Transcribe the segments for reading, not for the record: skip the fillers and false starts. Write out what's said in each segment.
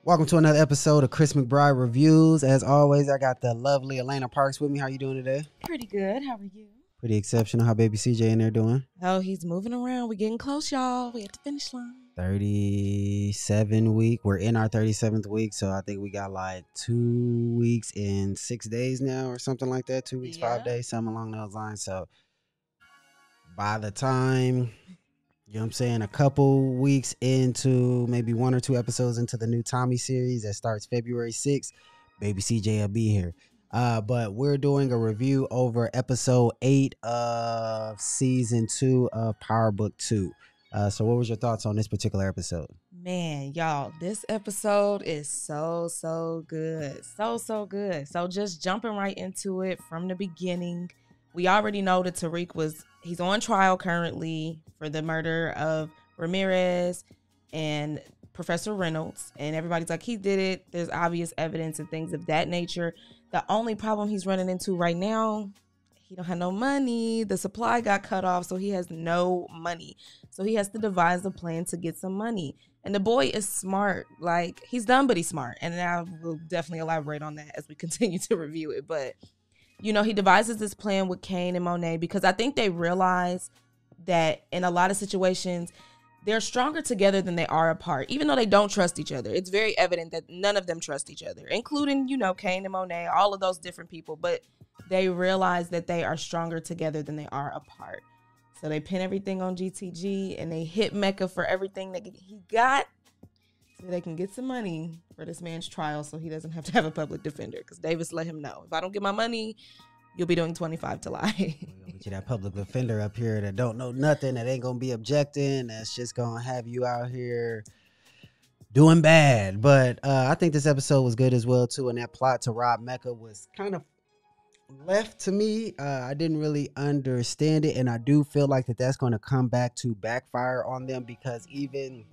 Welcome to another episode of Chris McBride Reviews. As always, I got the lovely Elena Parks with me. How you doing today? Pretty good. How are you? Pretty exceptional. How baby CJ in there doing? Oh, he's moving around. We're getting close, y'all. We at the finish line. 37 week. We're in our 37th week, so I think we got like 2 weeks and 6 days now or something like that. 2 weeks, 5 days, something along those lines. So by the time, you know what I'm saying, a couple weeks into maybe 1 or 2 episodes into the new Tommy series that starts February 6th, baby CJ will be here. But we're doing a review over episode 8 of season 2 of Power Book 2. So what was your thoughts on this particular episode? Man, y'all, this episode is so good. So good. So just jumping right into it from the beginning. We already know that Tariq he's on trial currently for the murder of Ramirez and Professor Reynolds. And everybody's like, he did it. There's obvious evidence and things of that nature. The only problem he's running into right now, he don't have no money. The supply got cut off, so he has no money. So he has to devise a plan to get some money. And the boy is smart. Like, he's dumb, but he's smart. And I will definitely elaborate on that as we continue to review it. But, you know, he devises this plan with Cane and Monet because I think they realize that in a lot of situations, they're stronger together than they are apart, even though they don't trust each other. It's very evident that none of them trust each other, including, you know, Cane and Monet, all of those different people. But they realize that they are stronger together than they are apart. So they pin everything on GTG and they hit Mecca for everything that he got so they can get some money for this man's trial so he doesn't have to have a public defender. Because Davis let him know, if I don't get my money, you'll be doing 25 to lie. We'll get you that public defender up here that don't know nothing, that ain't gonna be objecting, that's just gonna have you out here doing bad. But I think this episode was good as well too, and that plot to rob Mecca was kind of left to me. I didn't really understand it, and I do feel like that's going to come back to backfire on them, because even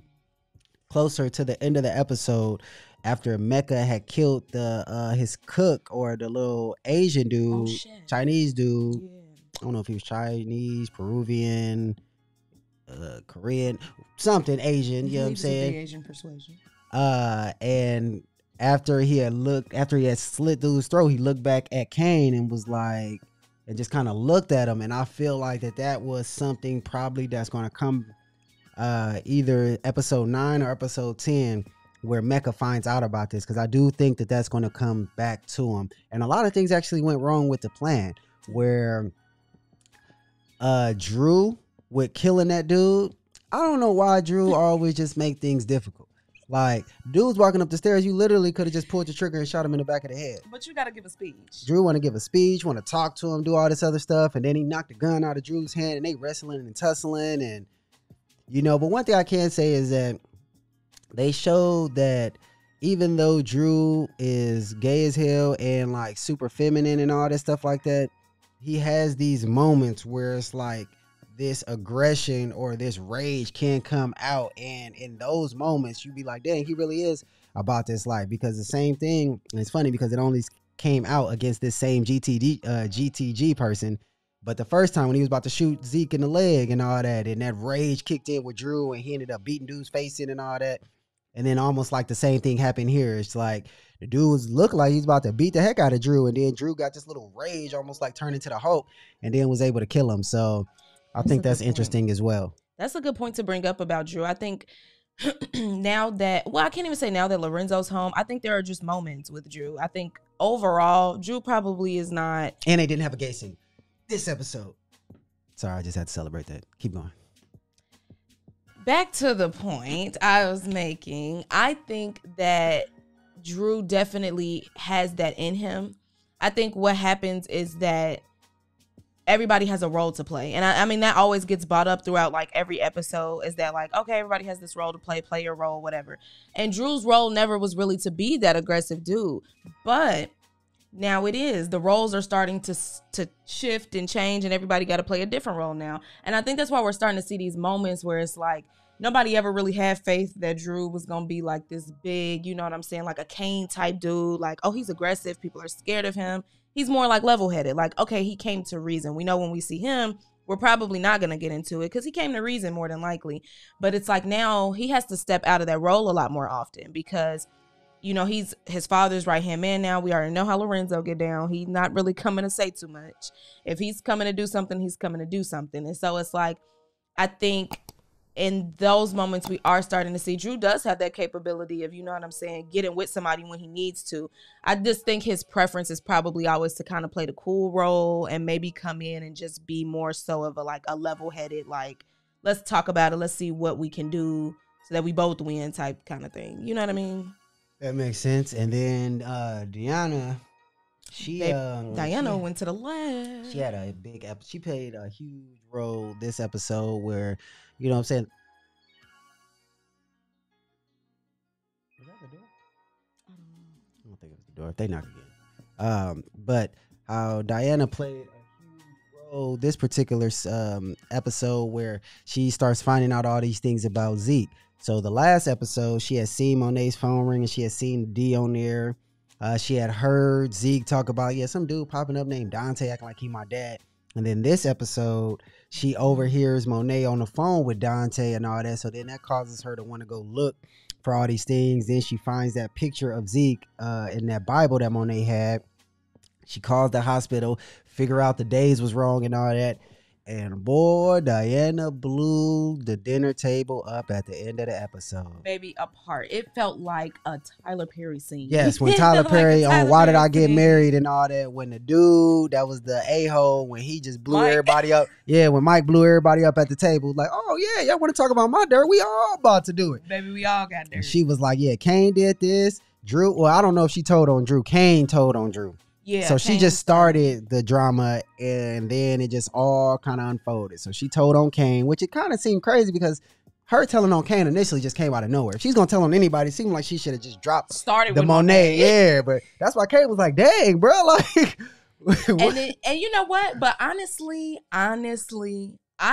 closer to the end of the episode, after Mecca had killed the his cook, or the little Asian dude, Chinese dude, I don't know if he was Chinese, Peruvian, Korean, something Asian, you know what I'm saying? Asian persuasion. And after he had slit dude's throat, he looked back at Cane and was like, and just kind of looked at him. And I feel like that was something probably that's going to come either episode 9 or episode 10, where Mecca finds out about this, because I do think that's going to come back to him. And a lot of things actually went wrong with the plan, where Drew with killing that dude. I don't know why Drew always just make things difficult. Like, dude's walking up the stairs, you literally could have just pulled the trigger and shot him in the back of the head. But you got to give a speech. Drew want to give a speech, want to talk to him, do all this other stuff, and then he knocked the gun out of Drew's hand, and they wrestling and tussling, and you know. But one thing I can say is that they showed that even though Drew is gay as hell and like super feminine and all that stuff like that, he has these moments where it's like this aggression or this rage can come out, and in those moments you be like, dang, he really is about this life. Because the same thing, and it's funny because it only came out against this same GTG person, but the first time when he was about to shoot Zeke in the leg and all that, and that rage kicked in with Drew, and he ended up beating dude's face in and all that. And then almost like the same thing happened here. It's like the dude looked like he's about to beat the heck out of Drew, and then Drew got this little rage, almost like turned into the Hulk, and then was able to kill him. So I think that's interesting as well. That's a good point to bring up about Drew. I think now that, well, I can't even say now that Lorenzo's home, I think there are just moments with Drew. I think overall, Drew probably is not. And they didn't have a gay scene this episode. Sorry, I just had to celebrate that. Keep going. Back to the point I was making, I think that Drew definitely has that in him. I think what happens is that everybody has a role to play. And I mean, that always gets brought up throughout like every episode, is that like, okay, everybody has this role to play your role, whatever. And Drew's role never was really to be that aggressive dude. But now it is. The roles are starting to shift and change, and everybody got to play a different role now. And I think that's why we're starting to see these moments where it's like, nobody ever really had faith that Drew was going to be like this big, you know what I'm saying, like a Cane type dude. Like, oh, he's aggressive. People are scared of him. He's more like level-headed. Like, okay, he came to reason. We know when we see him, we're probably not going to get into it because he came to reason more than likely. But it's like now he has to step out of that role a lot more often because you know, he's his father's right-hand man now. We already know how Lorenzo get down. He's not really coming to say too much. If he's coming to do something, he's coming to do something. And so it's like, I think in those moments we are starting to see Drew does have that capability of, you know what I'm saying, getting with somebody when he needs to. I just think his preference is probably always to kind of play the cool role and maybe come in and just be more so of a level-headed, like, let's talk about it, let's see what we can do so that we both win type kind of thing. You know what I mean? That makes sense. And then Diana, Diana went to the left. She had a big she played a huge role this episode where, you know what I'm saying? Was that the door? I don't think it was the door. They knocked again. But how Diana played a huge role this particular episode where she starts finding out all these things about Zeke. So the last episode, she had seen Monet's phone ring and she had seen D on there. She had heard Zeke talk about, some dude popping up named Dante acting like he my dad. And then this episode, she overhears Monet on the phone with Dante and all that. So then that causes her to want to go look for all these things. Then she finds that picture of Zeke in that Bible that Monet had. She calls the hospital, figure out the days was wrong and all that. And boy, Diana blew the dinner table up at the end of the episode. Baby, apart. It felt like a Tyler Perry scene. Yes, when Tyler Perry on Why Did I Get Married and all that, when the dude that was the a-hole, when he just blew everybody up. Yeah, when Mike blew everybody up at the table, like, oh yeah, y'all want to talk about my dirt? We all about to do it. Baby, we all got dirt. And she was like, yeah, Kane did this. Drew, well, I don't know if she told on Drew. Kane told on Drew. Yeah. So she just started the drama and then it just all kind of unfolded. So she told on Kane, which it kind of seemed crazy because her telling on Kane initially just came out of nowhere. If she's going to tell on anybody, it seemed like she should have just dropped started the with Monet. Yeah, but that's why Kane was like, dang, bro. Like, and you know what? But honestly, I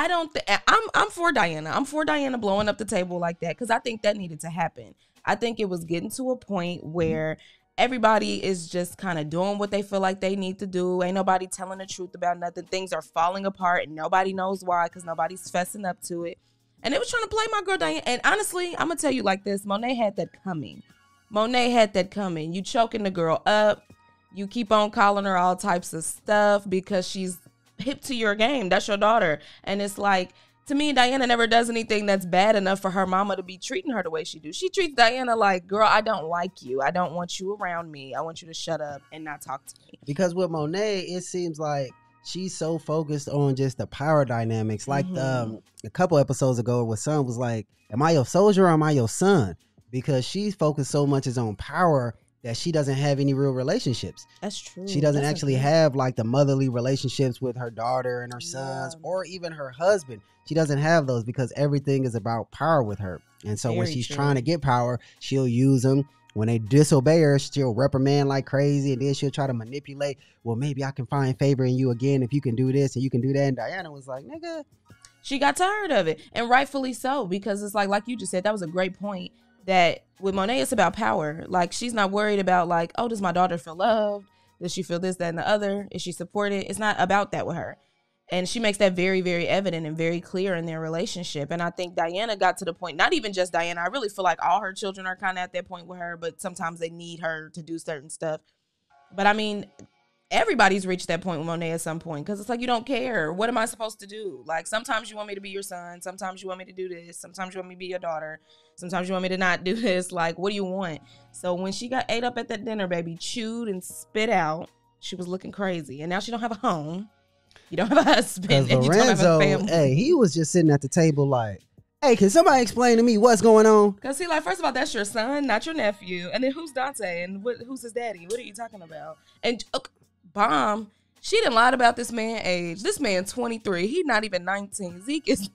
don't think I'm for Diana. I'm for Diana blowing up the table like that because I think that needed to happen. I think it was getting to a point where everybody is just kind of doing what they feel like they need to do. Ain't nobody telling the truth about nothing. Things are falling apart and nobody knows why because nobody's fessing up to it. And they was trying to play my girl Diana. And honestly, I'm going to tell you like this. Monet had that coming. You choking the girl up. You keep on calling her all types of stuff because she's hip to your game. That's your daughter. And it's like, to me, Diana never does anything that's bad enough for her mama to be treating her the way she do. She treats Diana like, girl, I don't like you. I don't want you around me. I want you to shut up and not talk to me. Because with Monet, it seems like she's so focused on just the power dynamics. Like a couple episodes ago, where son was like, am I your soldier or am I your son? Because she's focused so much on power that she doesn't have any real relationships. That's true. She doesn't actually have like the motherly relationships with her daughter and her sons or even her husband. She doesn't have those because everything is about power with her. And so when she's trying to get power, she'll use them. When they disobey her, she'll reprimand like crazy. And then she'll try to manipulate. Well, maybe I can find favor in you again if you can do this and you can do that. And Diana was like, nigga. She got tired of it. And rightfully so, because it's like you just said, that was a great point. That with Monet, it's about power. Like, she's not worried about like, oh, does my daughter feel loved? Does she feel this, that, and the other? Is she supported? It's not about that with her. And she makes that very, very evident and very clear in their relationship. And I think Diana got to the point, not even just Diana, I really feel like all her children are kind of at that point with her, but sometimes they need her to do certain stuff. But I mean, everybody's reached that point with Monet at some point because it's like, you don't care. What am I supposed to do? Like, sometimes you want me to be your son. Sometimes you want me to do this. Sometimes you want me to be your daughter. Sometimes you want me to not do this. Like, what do you want? So when she got ate up at that dinner, baby, chewed and spit out, she was looking crazy. And now she don't have a home. You don't have a husband. And Lorenzo, you don't have a family. Hey, he was just sitting at the table like, hey, can somebody explain to me what's going on? Because he like, first of all, that's your son, not your nephew. And then who's Dante? And who's his daddy? What are you talking about? And Bomb, she done lied about this man's age. This man 23. He not even 19. Zeke is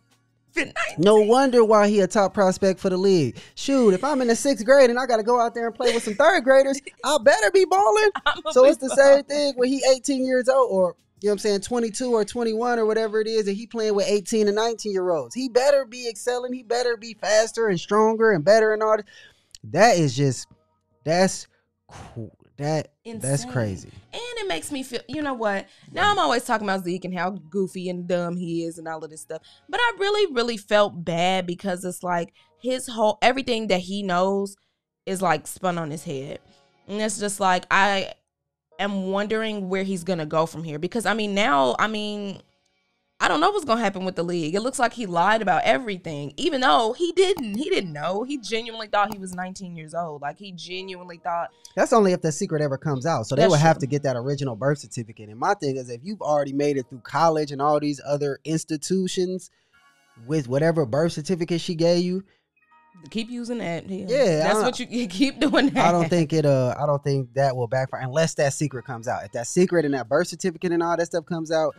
19. No wonder why he a top prospect for the league. Shoot, if I'm in the 6th grade and I got to go out there and play with some 3rd graders, I better be balling. So it's the same thing when he 18 years old or, you know what I'm saying, 22 or 21 or whatever it is, and he playing with 18 and 19-year-olds. He better be excelling. He better be faster and stronger and better and all that. That is just, that's cool. That's crazy. And it makes me feel, you know what? Now I'm always talking about Zeke and how goofy and dumb he is and all of this stuff. But I really, really felt bad because it's like everything that he knows, is like spun on his head. And it's just like, I am wondering where he's going to go from here. Because, I don't know what's going to happen with the league. It looks like he lied about everything, even though he didn't know. He genuinely thought he was 19 years old. Like, he genuinely thought. That's only if the secret ever comes out. So they would have to get that original birth certificate. And my thing is, if you've already made it through college and all these other institutions with whatever birth certificate she gave you, keep using that. Yeah, that's what you keep doing. That. I don't think that will backfire unless that secret comes out. If that secret and that birth certificate and all that stuff comes out,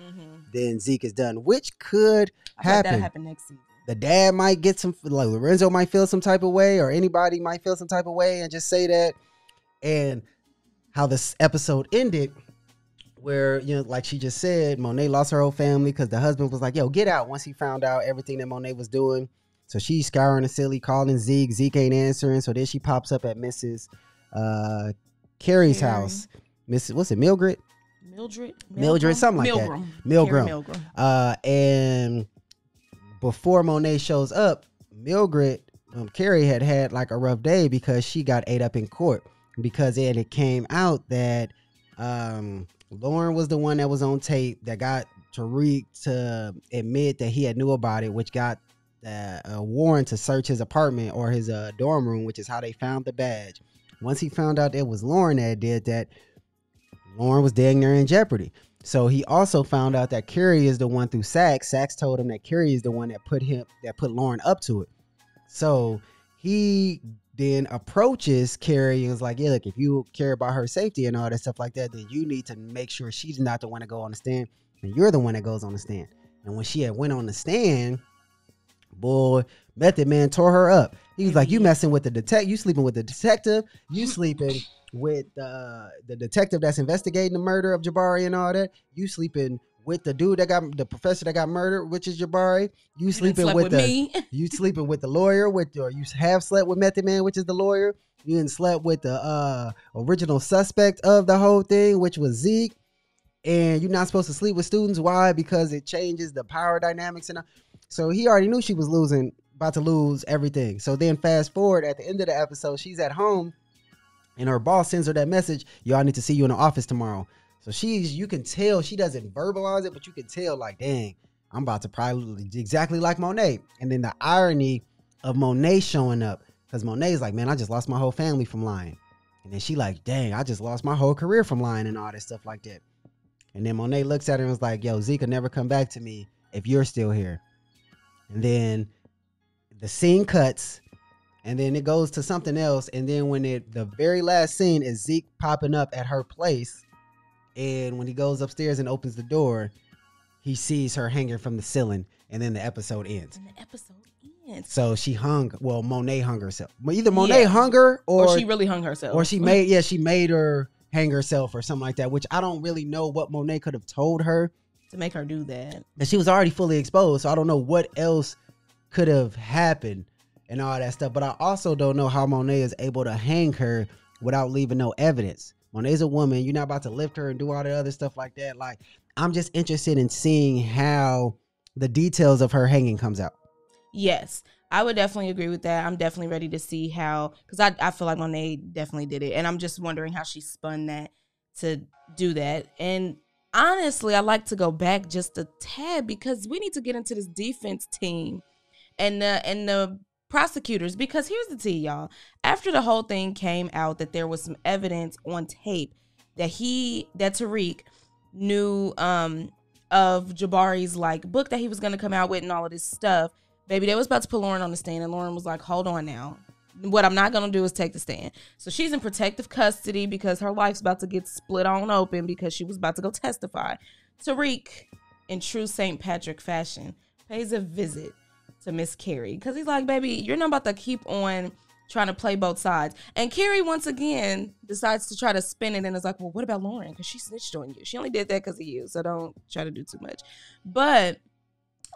then Zeke is done, which could happen. That'll happen next season. The dad might get some, like Lorenzo might feel some type of way, or anybody might feel some type of way and just say that. And how this episode ended, where, like she just said, Monet lost her whole family because the husband was like, yo, get out, once he found out everything that Monet was doing. So she's scouring the city, calling Zeke. Zeke ain't answering. So then she pops up at Mrs. Carrie's house. Mrs. What's it? Mildred, something like that. Milgram. And before Monet shows up, Mildred, Carrie had like a rough day because she got ate up in court because it came out that Lauren was the one that was on tape that got Tariq to admit that he had knew about it, which got a warrant to search his apartment or his dorm room, which is how they found the badge. Once he found out it was Lauren that did that, Lauren was dang near in jeopardy. So he also found out that Carrie is the one through Sax. Sax told him that Carrie is the one that put Lauren up to it. So he then approaches Carrie and is like, yeah, look, if you care about her safety and all that stuff like that, then you need to make sure she's not the one to go on the stand, and you're the one that goes on the stand. And when she had went on the stand, boy, Method Man tore her up. He was like, you messing with the detective, you sleeping with the detective, you sleeping with the detective that's investigating the murder of Jabari and all that, you sleeping with the dude that got the professor that got murdered, which is Jabari, you sleeping with me. You sleeping with the lawyer, or you have slept with Method Man, which is the lawyer, you didn't slept with the original suspect of the whole thing, which was Zeke. And you're not supposed to sleep with students. Why? Because it changes the power dynamics. And so he already knew she was about to lose everything. So then fast forward at the end of the episode, she's at home and her boss sends her that message. Y'all need to see you in the office tomorrow. So you can tell, she doesn't verbalize it, but you can tell like, dang, I'm about to probably exactly like Monet. And then the irony of Monet showing up, because Monet's like, man, I just lost my whole family from lying. And then she like, dang, I just lost my whole career from lying and all that stuff like that. And then Monet looks at her and was like, yo, Zeke will never come back to me if you're still here. And then the scene cuts and then it goes to something else. And then the very last scene is Zeke popping up at her place. And when he goes upstairs and opens the door, he sees her hanging from the ceiling. And then the episode ends. So Monet hung herself. Either Monet hung her or she really hung herself. Or she made her hang herself or something like that, which I don't really know what Monet could have told her to make her do that. And she was already fully exposed, so I don't know what else could have happened and all that stuff. But I also don't know how Monet is able to hang her without leaving no evidence. Monet's a woman. You're not about to lift her and do all the other stuff like that. Like, I'm just interested in seeing how the details of her hanging comes out. Yes, I would definitely agree with that. I'm definitely ready to see how, because I feel like Monet definitely did it. And I'm just wondering how she spun that to do that. And honestly, I like to go back just a tad because we need to get into this defense team and the prosecutors, because here's the tea, y'all. After the whole thing came out that there was some evidence on tape that Tariq knew of Jabari's like book that he was going to come out with and all of this stuff, baby, they was about to put Lauren on the stand, and Lauren was like, hold on now. What I'm not going to do is take the stand. So she's in protective custody because her life's about to get split on open because she was about to go testify. Tariq, in true St. Patrick fashion, pays a visit to Miss Carrie because he's like, baby, you're not about to keep on trying to play both sides. And Carrie, once again, decides to try to spin it and is like, well, what about Lauren? Because she snitched on you. She only did that because of you, so don't try to do too much. But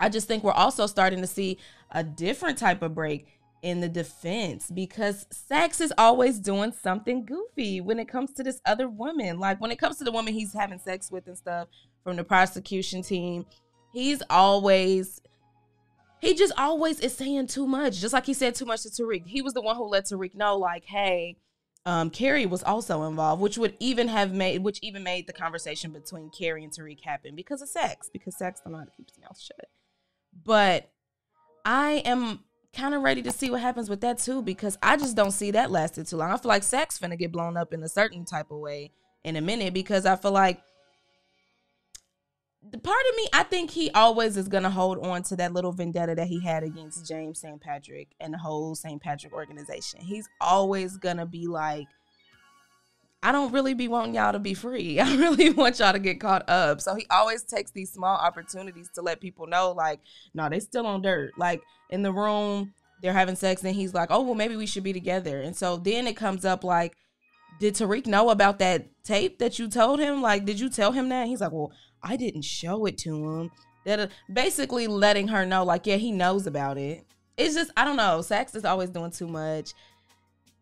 I just think we're also starting to see a different type of break in the defense because Sax is always doing something goofy when it comes to this other woman. Like when it comes to the woman he's having sex with and stuff from the prosecution team, he's always he just always is saying too much. Just like he said too much to Tariq. He was the one who let Tariq know, like, hey, Carrie was also involved, which even made the conversation between Carrie and Tariq happen because of sex. Because Saxe don't know how to keep his mouth shut. But I am kind of ready to see what happens with that too, because I just don't see that lasting too long. I feel like Saxe finna get blown up in a certain type of way in a minute, because I feel like the part of me, I think he always is going to hold on to that little vendetta that he had against James St. Patrick and the whole St. Patrick organization. He's always going to be like, I don't really be wanting y'all to be free. I really want y'all to get caught up. So he always takes these small opportunities to let people know, like, no, they still on dirt. Like, in the room, they're having sex, and he's like, oh, well, maybe we should be together. And so then it comes up like, did Tariq know about that tape that you told him? Like, did you tell him that? He's like, well, I didn't show it to him. That basically letting her know, like, yeah, he knows about it. It's just, I don't know. Saxe is always doing too much.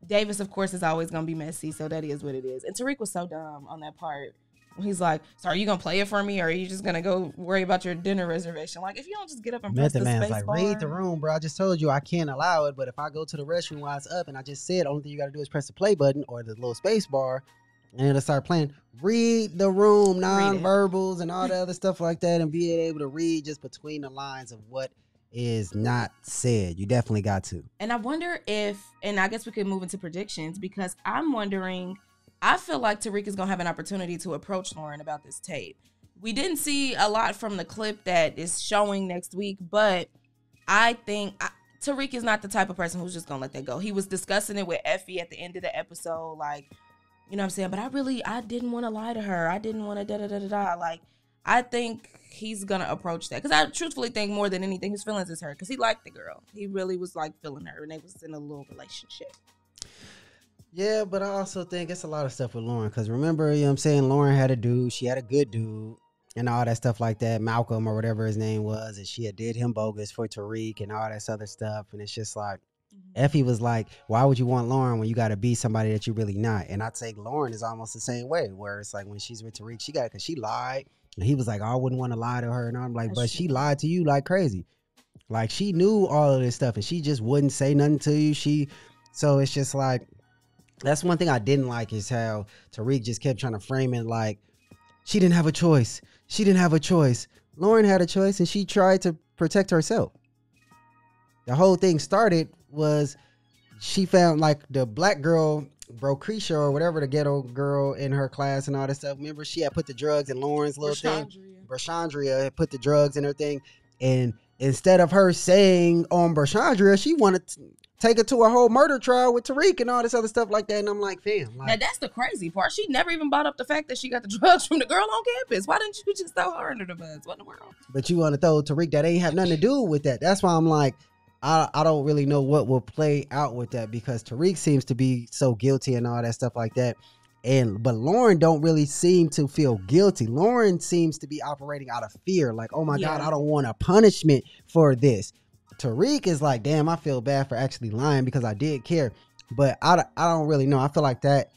Davis, of course, is always going to be messy, so that is what it is. And Tariq was so dumb on that part. He's like, so are you going to play it for me, or are you just going to go worry about your dinner reservation? Like, if you don't just get up and press the space like, bar. read the room, bro. I just told you I can't allow it, but if I go to the restroom while it's up and I just said, only thing you got to do is press the play button or the little space bar, and it'll start playing. Read the room, non-verbals and all the other stuff like that, and be able to read just between the lines of what is not said. You definitely got to. And I wonder if, and I guess we could move into predictions, because I'm wondering, I feel like Tariq is going to have an opportunity to approach Lauren about this tape. We didn't see a lot from the clip that is showing next week, but I think Tariq is not the type of person who's just going to let that go. He was discussing it with Effie at the end of the episode, like, you know what I'm saying? But I didn't want to lie to her. I didn't want to da-da-da-da-da. Like, I think he's going to approach that. Because I truthfully think more than anything, his feelings is hurt. Because he liked the girl. He really was, like, feeling her. And they was in a little relationship. Yeah, but I also think it's a lot of stuff with Lauren. Because remember, you know what I'm saying? Lauren had a dude. She had a good dude. And all that stuff like that. Malcolm or whatever his name was. And she had did him bogus for Tariq and all that other stuff. And it's just like, Effie was like, why would you want Lauren when you got to be somebody that you really not? And I'd say Lauren is almost the same way, where it's like when she's with Tariq, she got it because she lied. And he was like, oh, I wouldn't want to lie to her. And I'm like, but she lied to you like crazy. Like, she knew all of this stuff and she just wouldn't say nothing to you. So it's just like, that's one thing I didn't like, is how Tariq just kept trying to frame it like she didn't have a choice. She didn't have a choice. Lauren had a choice and she tried to protect herself. The whole thing started was she found, like, the black girl, Brocretia or whatever, the ghetto girl in her class and all that stuff. Remember, she had put the drugs in Lauren's little thing. Brashandria had put the drugs in her thing. And instead of her saying on Brashandria, she wanted to take it to a whole murder trial with Tariq and all this other stuff like that. And I'm like, fam. Like, now, that's the crazy part. She never even brought up the fact that she got the drugs from the girl on campus. Why didn't you just throw her under the bus? What in the world? But you want to throw Tariq that ain't have nothing to do with that. That's why I'm like, I don't really know what will play out with that, because Tariq seems to be so guilty and all that stuff like that. But Lauren don't really seem to feel guilty. Lauren seems to be operating out of fear. Like, oh my God, I don't want a punishment for this. Tariq is like, damn, I feel bad for actually lying because I did care. But I don't really know. I feel like that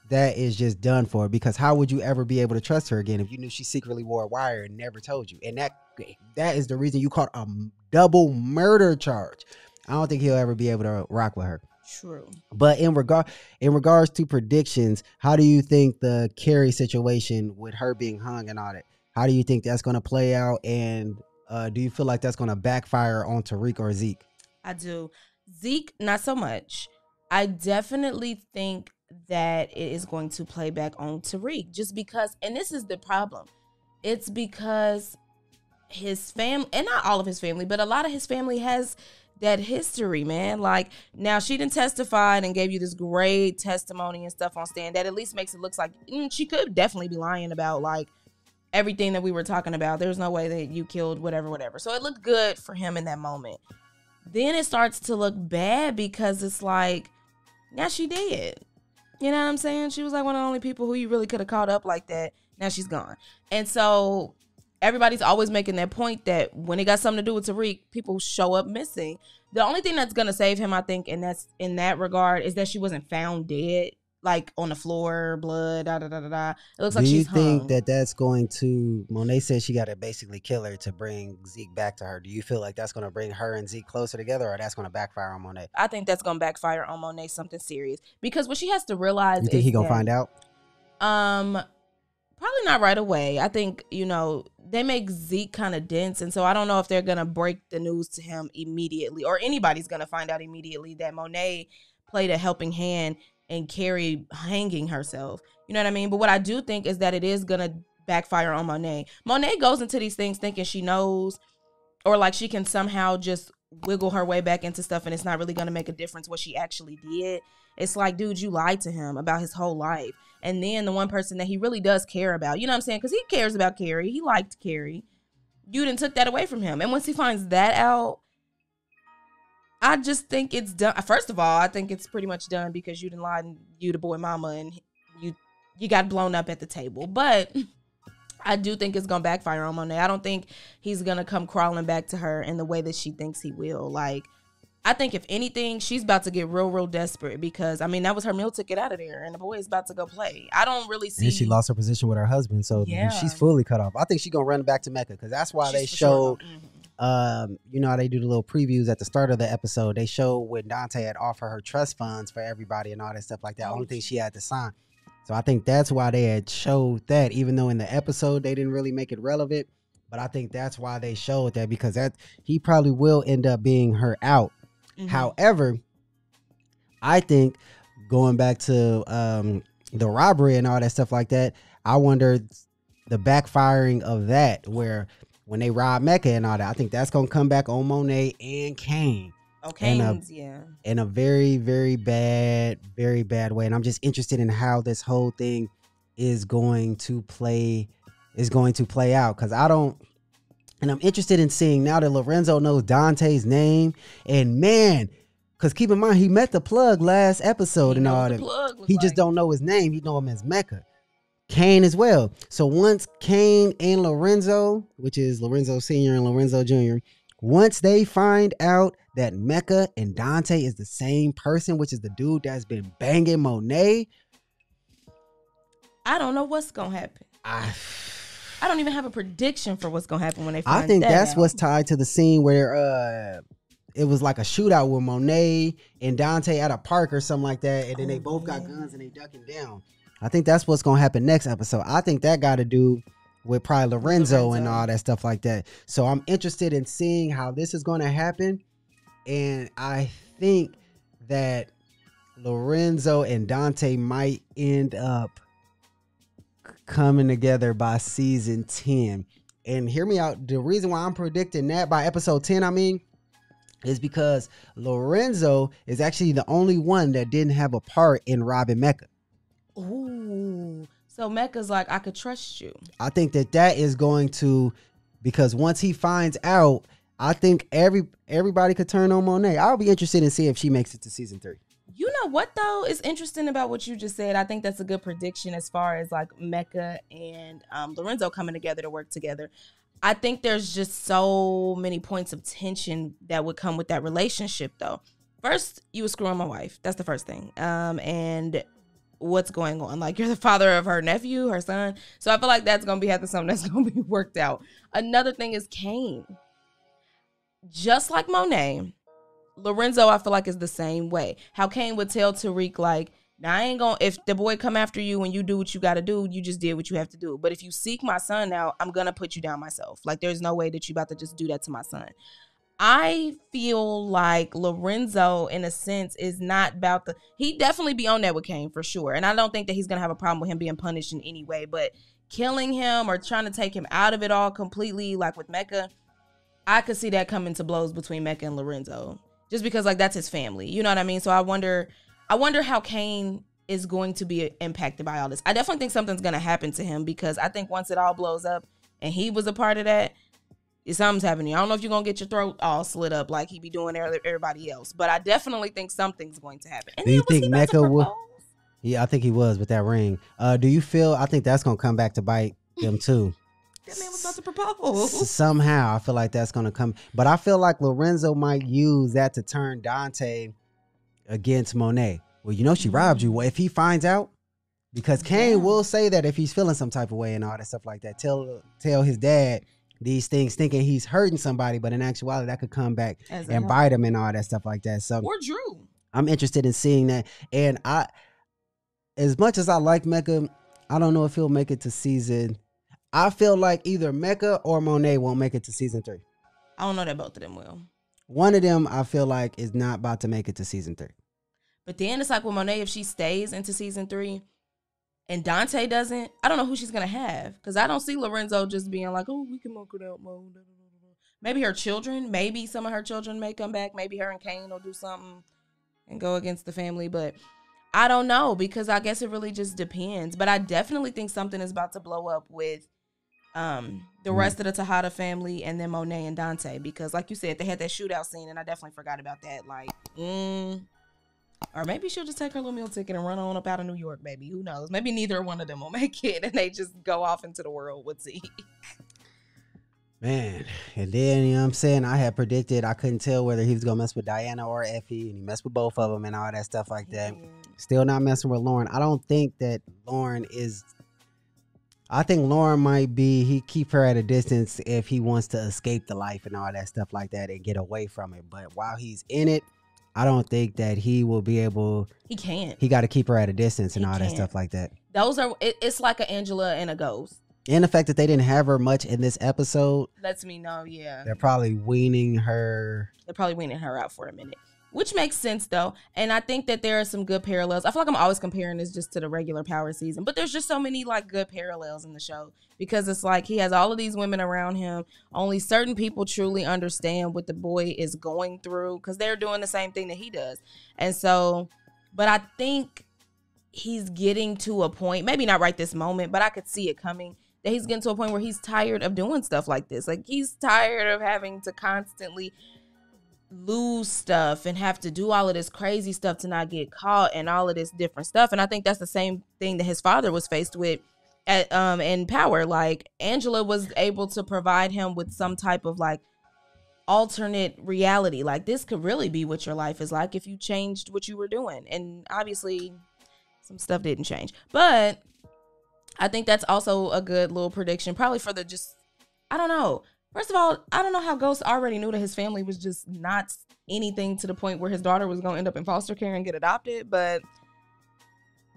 is just done for, because how would you ever be able to trust her again if you knew she secretly wore a wire and never told you? And that is the reason you caught a double murder charge. I don't think he'll ever be able to rock with her. True. But in regards to predictions, how do you think the Carrie situation with her being hung and all that, how do you think that's going to play out? And do you feel like that's going to backfire on Tariq or Zeke? I do. Zeke, not so much. I definitely think that it is going to play back on Tariq, just because, and this is the problem. It's because his family, and not all of his family, but a lot of his family has that history, man. Like, now she done testified and gave you this great testimony and stuff on stand that at least makes it look like she could definitely be lying about, like, everything that we were talking about. There's no way that you killed whatever. So it looked good for him in that moment. Then it starts to look bad because it's like, now she did. You know what I'm saying? She was like one of the only people who you really could have caught up like that. Now she's gone. And so everybody's always making that point that when it got something to do with Tariq, people show up missing. The only thing that's going to save him, I think, and that's in that regard, is that she wasn't found dead. like on the floor, blood, da da da da da. It looks Do like you she's think hung. that that's going to? Monet said she got to basically kill her to bring Zeke back to her. Do you feel like that's going to bring her and Zeke closer together, or that's going to backfire on Monet? I think that's gonna backfire on Monet something serious, because what she has to realize You think is he gonna that, find out? probably not right away. I think, they make Zeke kind of dense, and so I don't know if they're gonna break the news to him immediately, or anybody's gonna find out immediately that Monet played a helping hand in Carrie hanging herself. You know what I mean? But what I do think is that it is gonna backfire on Monet. Monet goes into these things thinking she knows, or like she can somehow just wiggle her way back into stuff, and it's not really gonna make a difference what she actually did. It's like, dude, you lied to him about his whole life. And then the one person that he really does care about, you know what I'm saying? Because he cares about Carrie. He liked Carrie. You didn't took that away from him. And once he finds that out, I just think it's done. First of all, I think it's pretty much done, because you didn't lie to you, the boy mama, and you got blown up at the table. But I do think it's going to backfire on Monet. I don't think he's going to come crawling back to her in the way that she thinks he will. Like, I think if anything, she's about to get real, real desperate, because, I mean, that was her meal ticket out of there, and the boy is about to go play. I don't really see. And she lost her position with her husband, so Yeah. she's fully cut off. I think she's gonna run back to Mecca, because that's why they She's for sure showed. gonna- You know how they do the little previews at the start of the episode. They show when Dante had offered her trust funds for everybody and all that stuff like that. Oh, Only thing she had to sign. So I think that's why they had showed that, even though in the episode they didn't really make it relevant. But I think that's why they showed that, because that he probably will end up being her out. Mhm. However, I think going back to the robbery and all that stuff like that, I wonder the backfiring of that, where when they rob Mecca and all that, I think that's gonna come back on Monet and Kane. Okay, and, yeah. In a very, very bad way. And I'm just interested in how this whole thing is going to play out, because and I'm interested in seeing now that Lorenzo knows Dante's name. And man, because keep in mind, he met the plug last episode He and knows all what the that. plug look He just like. don't know his name. He know him as Mecca. Kane as well. So once Kane and Lorenzo, which is Lorenzo Sr. and Lorenzo Jr., once they find out that Mecca and Dante is the same person, which is the dude that's been banging Monet, I don't know what's gonna happen. I don't even have a prediction for what's gonna happen when they find I think that that's out. what's tied to the scene where it was like a shootout with Monet and Dante at a park or something like that, and then they both got guns and they ducking down. I think that's what's gonna happen next episode. I think that got to do with probably Lorenzo and all that stuff like that. So I'm interested in seeing how this is going to happen, and I think that Lorenzo and Dante might end up coming together by season 10. And hear me out. The reason why I'm predicting that by episode 10, is because Lorenzo is actually the only one that didn't have a part in robbing Mecca. Ooh. So Mecca's like, I could trust you. I think that is going to, because once he finds out, I think everybody could turn on Monet. I'll be interested in seeing if she makes it to season 3. You know what though is interesting about what you just said? I think that's a good prediction as far as like Mecca and Lorenzo coming together to work together. I think there's just so many points of tension that would come with that relationship though. First, you were screwing my wife. That's the first thing. And what's going on? Like, you're the father of her nephew, her son. So I feel like that's going to be something that's going to be worked out. Another thing is Kane. Just like Monet, Lorenzo, I feel like, is the same way. How Kane would tell Tariq, like, now I ain't gonna, if the boy come after you and you do what you got to do, you just did what you have to do. But if you seek my son now, I'm going to put you down myself. Like, there's no way that you about to just do that to my son. I feel like Lorenzo, in a sense, is not about he definitely be on that with Kane for sure. And I don't think that he's going to have a problem with him being punished in any way, but killing him or trying to take him out of it all completely, like with Mecca, I could see that coming to blows between Mecca and Lorenzo, just because like that's his family. You know what I mean? So I wonder how Kane is going to be impacted by all this. I definitely think something's going to happen to him, because I think once it all blows up and he was a part of that, something's happening. I don't know if you're going to get your throat all slit up like he be doing everybody else, but I definitely think something's going to happen. And do you think he Mecca will? Yeah, I think he was with that ring. Do you feel, I think that's going to come back to bite them too. That man was about to propose. Somehow, I feel like that's going to come. But I feel like Lorenzo might use that to turn Dante against Monet. well, you know, she robbed you. Well, if he finds out, because Kane will say that if he's feeling some type of way and all that stuff like that, tell his dad these things thinking he's hurting somebody, but in actuality that could come back and bite him and all that stuff like that. So or Drew. I'm interested in seeing that. And as much as I like Mecca, I don't know if he'll make it to season. I feel like either Mecca or Monet won't make it to season 3. I don't know that both of them will. One of them I feel like is not about to make it to season 3. But then it's like with Monet, if she stays into season 3 and Dante doesn't, I don't know who she's going to have. Because I don't see Lorenzo just being like, oh, we can work it out, Mo. Maybe her children, maybe some of her children may come back. Maybe her and Kane will do something and go against the family. But I don't know, because I guess it really just depends. But I definitely think something is about to blow up with the rest of the Tejada family and then Monet and Dante. Because like you said, they had that shootout scene and I definitely forgot about that. Like, or maybe she'll just take her little meal ticket and run on up out of New York, baby. Who knows? Maybe neither one of them will make it and they just go off into the world with Zeke. Man, and then, you know what I'm saying, I had predicted, I couldn't tell whether he was going to mess with Diana or Effie, and he messed with both of them and all that stuff like that. Still not messing with Lauren. I don't think that Lauren is, I think Lauren might be, he keep her at a distance if he wants to escape the life and all that stuff like that and get away from it. But while he's in it, I don't think that he will be able. He can't. He got to keep her at a distance and all that stuff like that. Those are, it's like an Angela and a Ghost. And the fact that they didn't have her much in this episode lets me know, yeah. They're probably weaning her. They're probably weaning her out for a minute, which makes sense, though. And I think that there are some good parallels. I feel like I'm always comparing this just to the regular Power season, but there's just so many, like, good parallels in the show because it's like he has all of these women around him. Only certain people truly understand what the boy is going through because they're doing the same thing that he does. And so, but I think he's getting to a point, maybe not right this moment, but I could see it coming, that he's getting to a point where he's tired of doing stuff like this. Like, he's tired of having to constantly lose stuff and have to do all of this crazy stuff to not get caught and all of this different stuff. And I think that's the same thing that his father was faced with at in Power. Like, Angela was able to provide him with some type of, like, alternate reality. Like, this could really be what your life is like if you changed what you were doing. And obviously some stuff didn't change. But I think that's also a good little prediction, probably for the just, I don't know. First of all, I don't know how Ghost already knew that his family was just not anything to the point where his daughter was going to end up in foster care and get adopted. But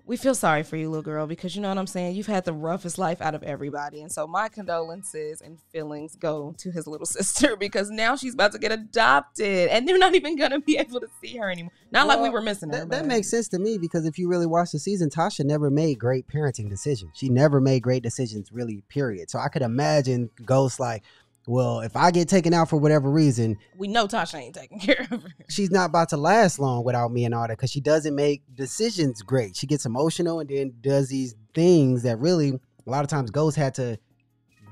we feel sorry for you, little girl, because you know what I'm saying? You've had the roughest life out of everybody. And so my condolences and feelings go to his little sister because now she's about to get adopted and they're not even going to be able to see her anymore. Not like we were missing her. That makes sense to me because if you really watch the season, Tasha never made great parenting decisions. She never made great decisions, really, period. So I could imagine Ghost like, well, if I get taken out for whatever reason, we know Tasha ain't taking care of her. She's not about to last long without me and all that because she doesn't make decisions great. She gets emotional and then does these things that really a lot of times Ghost had to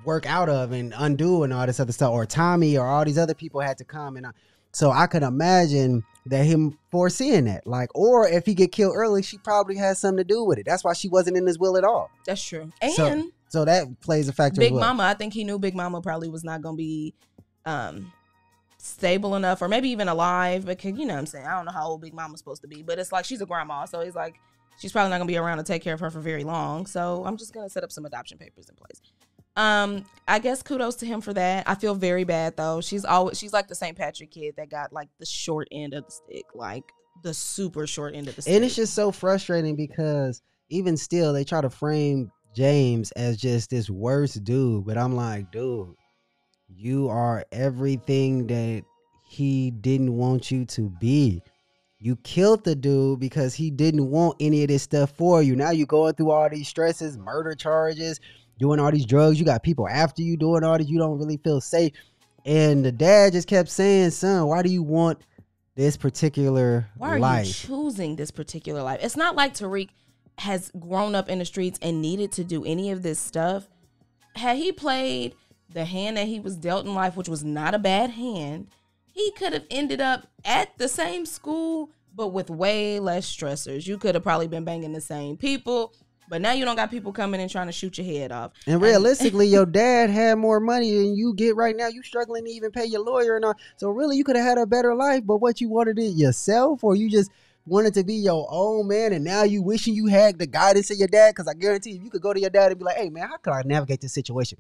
work out of and undo and all this other stuff. Or Tommy or all these other people had to come. And so I could imagine that him foreseeing that. Like, or if he get killed early, she probably has something to do with it. That's why she wasn't in his will at all. That's true. And so that plays a factor. Big Mama, I think he knew Big Mama probably was not going to be stable enough or maybe even alive because, you know what I'm saying, I don't know how old Big Mama's supposed to be, but it's like she's a grandma. So he's like, she's probably not going to be around to take care of her for very long. So I'm just going to set up some adoption papers in place. I guess kudos to him for that. I feel very bad, though. She's like the St. Patrick kid that got like the short end of the stick, like the super short end of the stick. And it's just so frustrating because even still, they try to frame James as just this worst dude, but I'm like, dude, you are everything that he didn't want you to be. You killed the dude because he didn't want any of this stuff for you. Now you're going through all these stresses, murder charges, doing all these drugs. You got people after you doing all this. You don't really feel safe. And the dad just kept saying, son, why do you want this particular life? Why are you choosing this particular life? It's not like Tariq has grown up in the streets and needed to do any of this stuff. Had he played the hand that he was dealt in life, which was not a bad hand, he could have ended up at the same school, but with way less stressors. You could have probably been banging the same people, but now you don't got people coming and trying to shoot your head off. And realistically, your dad had more money than you get right now. You struggling to even pay your lawyer and all. So really, you could have had a better life, but what, you wanted it yourself, or you just wanted to be your own man, and now you wishing you had the guidance of your dad. Because I guarantee you could go to your dad and be like, hey, man, how could I navigate this situation?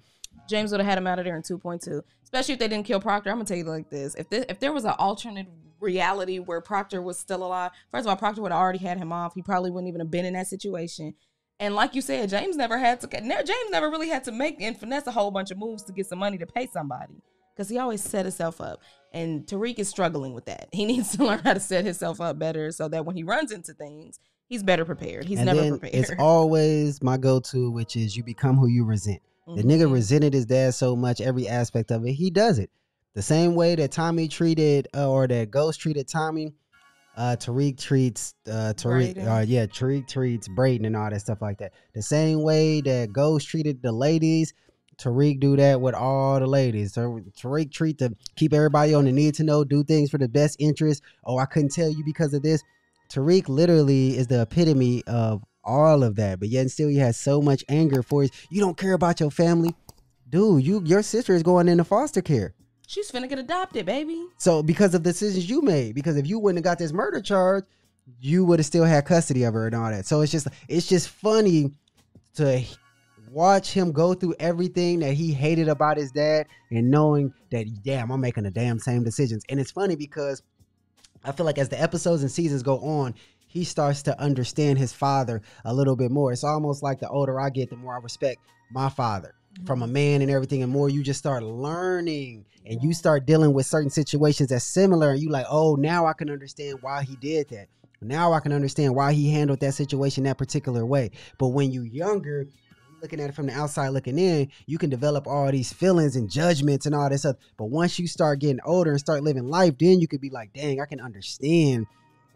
James would have had him out of there in 2.2, especially if they didn't kill Proctor. I'm going to tell you like this. If there was an alternate reality where Proctor was still alive, first of all, Proctor would have already had him off. He probably wouldn't even have been in that situation. And like you said, James never really had to make and finesse a whole bunch of moves to get some money to pay somebody, because he always set himself up. And Tariq is struggling with that. He needs to learn how to set himself up better so that when he runs into things, he's better prepared. He's never prepared. It's always my go-to, which is you become who you resent. The nigga resented his dad so much, every aspect of it, he does it. The same way that Tommy treated, or that Ghost treated Tommy, Tariq treats Tariq treats Brayden and all that stuff like that. The same way that Ghost treated the ladies, Tariq do that with all the ladies. So Tariq keep everybody on the need to know, do things for the best interest. Oh, I couldn't tell you because of this. Tariq literally is the epitome of all of that, but yet and still he has so much anger for it. You don't care about your family, dude. Your sister is going into foster care. She's finna get adopted, baby. So because of the decisions you made, because if you wouldn't have got this murder charge, you would have still had custody of her and all that. So it's just funny to watch him go through everything that he hated about his dad and knowing that, damn, I'm making the damn same decisions. And it's funny because I feel like as the episodes and seasons go on, he starts to understand his father a little bit more. It's almost like the older I get, the more I respect my father from a man and everything, and more you just start learning and you start dealing with certain situations that's similar, and you like, oh, now I can understand why he did that. Now I can understand why he handled that situation that particular way. But when you're younger, looking at it from the outside looking in, you can develop all these feelings and judgments and all this stuff. But once you start getting older and start living life, then you could be like, dang, I can understand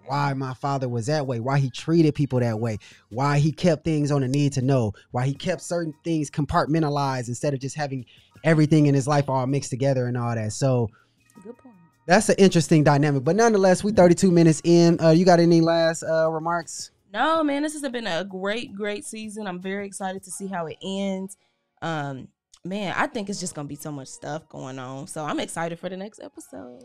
why my father was that way, why he treated people that way, why he kept things on the need to know, why he kept certain things compartmentalized instead of just having everything in his life all mixed together and all that. So good point. That's an interesting dynamic. But nonetheless, we 32 minutes in. You got any last remarks? No, man, this has been a great season. I'm very excited to see how it ends. Man, I think it's just going to be so much stuff going on. So I'm excited for the next episode.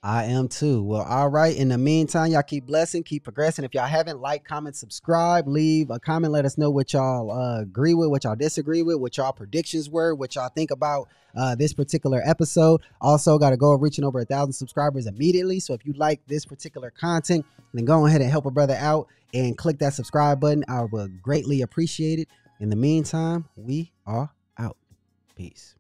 I am too. Well, all right. In the meantime, y'all keep blessing, keep progressing. If y'all haven't, like, comment, subscribe, leave a comment. Let us know what y'all agree with, what y'all disagree with, what y'all predictions were, what y'all think about this particular episode. Also, got a goal of reaching over 1,000 subscribers immediately. So if you like this particular content, then go ahead and help a brother out and click that subscribe button. I would greatly appreciate it. In the meantime, we are out. Peace.